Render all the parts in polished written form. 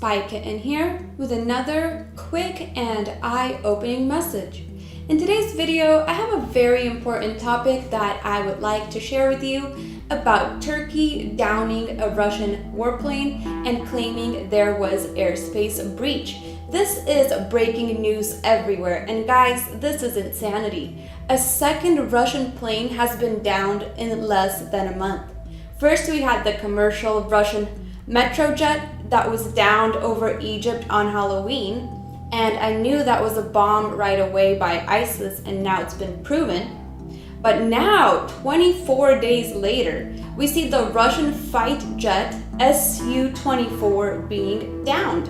Spike in here with another quick and eye-opening message. In today's video, I have a very important topic that I would like to share with you about Turkey downing a Russian warplane and claiming there was airspace breach. This is breaking news everywhere, and guys, this is insanity. A second Russian plane has been downed in less than a month. First, we had the commercial Russian Metrojet that was downed over Egypt on Halloween, and I knew that was a bomb right away by ISIS, and now it's been proven. But now, 24 days later, we see the Russian fight jet Su-24 being downed.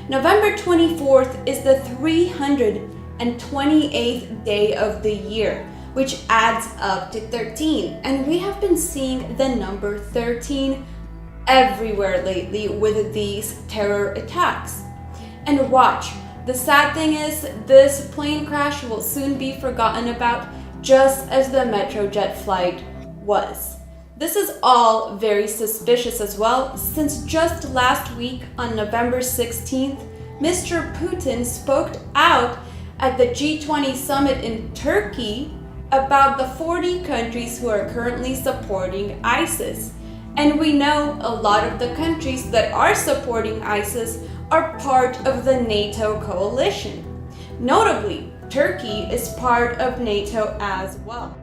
November 24th is the 328th day of the year, which adds up to 13. And we have been seeing the number 13 everywhere lately with these terror attacks. And watch, the sad thing is this plane crash will soon be forgotten about, just as the Metrojet flight was. This is all very suspicious as well, since just last week on November 16th, Mr. Putin spoke out at the G20 summit in Turkey about the 40 countries who are currently supporting ISIS. And we know a lot of the countries that are supporting ISIS are part of the NATO coalition. Notably, Turkey is part of NATO as well.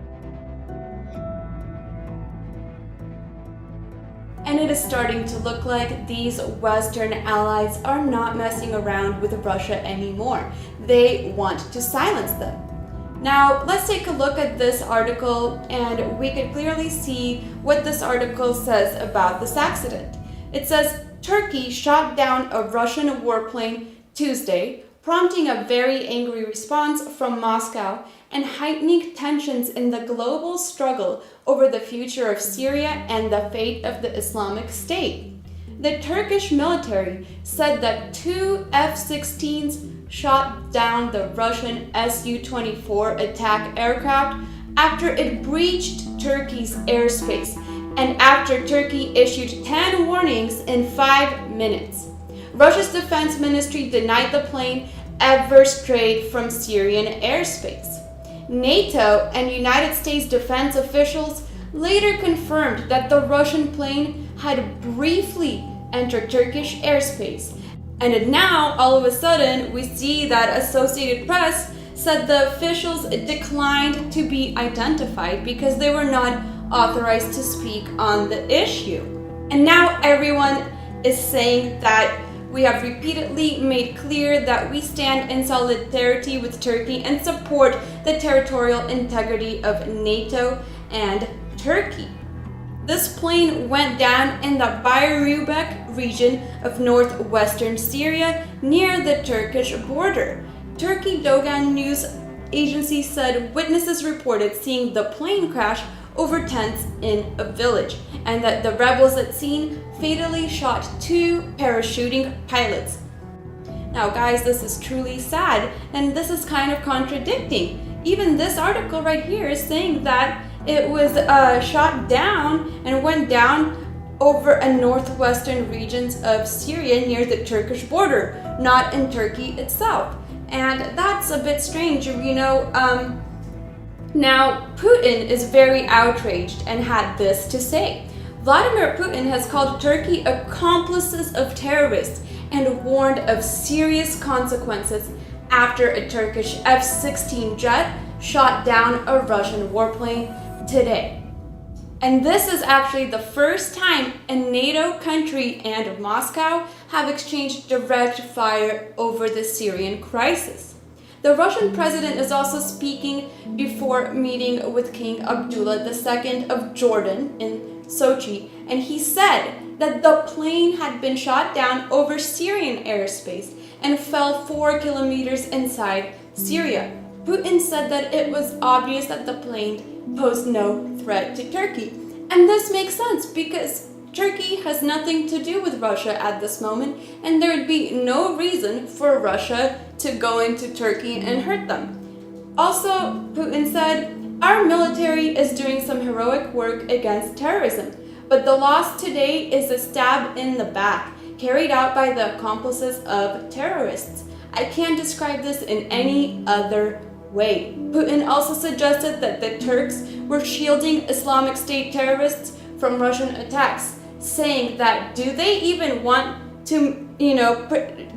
And it is starting to look like these Western allies are not messing around with Russia anymore. They want to silence them. Now, let's take a look at this article, and we can clearly see what this article says about this accident. It says, Turkey shot down a Russian warplane Tuesday, prompting a very angry response from Moscow and heightening tensions in the global struggle over the future of Syria and the fate of the Islamic State. The Turkish military said that two F-16s shot down the Russian Su-24 attack aircraft after it breached Turkey's airspace and after Turkey issued 10 warnings in 5 minutes. Russia's defense ministry denied the plane ever strayed from Syrian airspace. NATO and United States defense officials later confirmed that the Russian plane had briefly entered Turkish airspace. And now, all of a sudden, we see that Associated Press said the officials declined to be identified because they were not authorized to speak on the issue. And now everyone is saying that we have repeatedly made clear that we stand in solidarity with Turkey and support the territorial integrity of NATO and Turkey. This plane went down in the Bayrubek region of northwestern Syria near the Turkish border. Turkey Dogan News Agency said witnesses reported seeing the plane crash over tents in a village, and that the rebels at scene fatally shot two parachuting pilots. Now guys, this is truly sad, and this is kind of contradicting. Even this article right here is saying that it was shot down and went down over a northwestern regions of Syria near the Turkish border, not in Turkey itself. And that's a bit strange, you know. Now, Putin is very outraged and had this to say. Vladimir Putin has called Turkey accomplices of terrorists and warned of serious consequences after a Turkish F-16 jet shot down a Russian warplane today. And this is actually the first time a NATO country and Moscow have exchanged direct fire over the Syrian crisis. The Russian president is also speaking before meeting with King Abdullah II of Jordan in Sochi, and he said that the plane had been shot down over Syrian airspace and fell 4 kilometers inside Syria. Putin said that it was obvious that the plane posed no threat to Turkey. And this makes sense because Turkey has nothing to do with Russia at this moment, and there would be no reason for Russia to go into Turkey and hurt them. Also, Putin said, our military is doing some heroic work against terrorism, but the loss today is a stab in the back. carried out by the accomplices of terrorists. I can't describe this in any other way. Putin also suggested that the Turks were shielding Islamic State terrorists from Russian attacks, saying that do they even want to,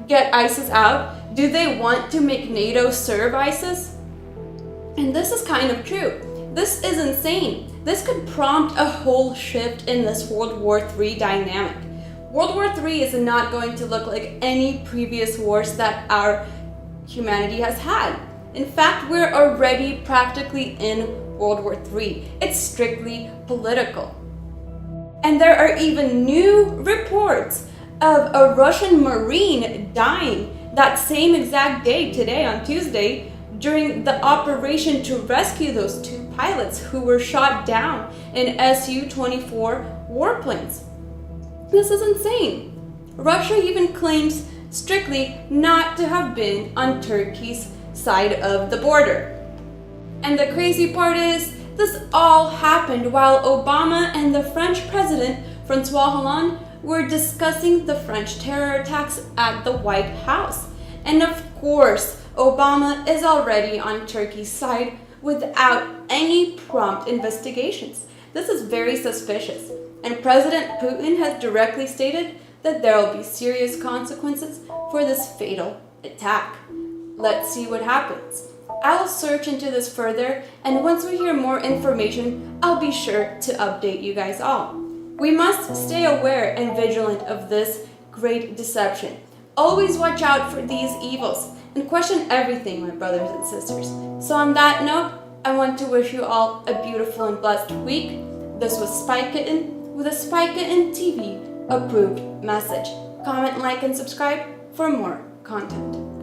get ISIS out? Do they want to make NATO serve ISIS? And this is kind of true. This is insane. This could prompt a whole shift in this World War III dynamic. World War III is not going to look like any previous wars that our humanity has had. In fact, we're already practically in World War III. It's strictly political. And there are even new reports of a Russian Marine dying that same exact day, today on Tuesday, during the operation to rescue those 2 pilots who were shot down in Su-24 warplanes. This is insane. Russia even claims strictly not to have been on Turkey's side of the border. And the crazy part is, this all happened while Obama and the French president, François Hollande, were discussing the French terror attacks at the White House. And of course, Obama is already on Turkey's side without any prompt investigations. This is very suspicious. And President Putin has directly stated that there will be serious consequences for this fatal attack. Let's see what happens. I'll search into this further, and once we hear more information, I'll be sure to update you guys all. We must stay aware and vigilant of this great deception. Always watch out for these evils and question everything, my brothers and sisters. So on that note, I want to wish you all a beautiful and blessed week. This was Spy Kitten with a Spy Kitten TV approved message. Comment, like, and subscribe for more content.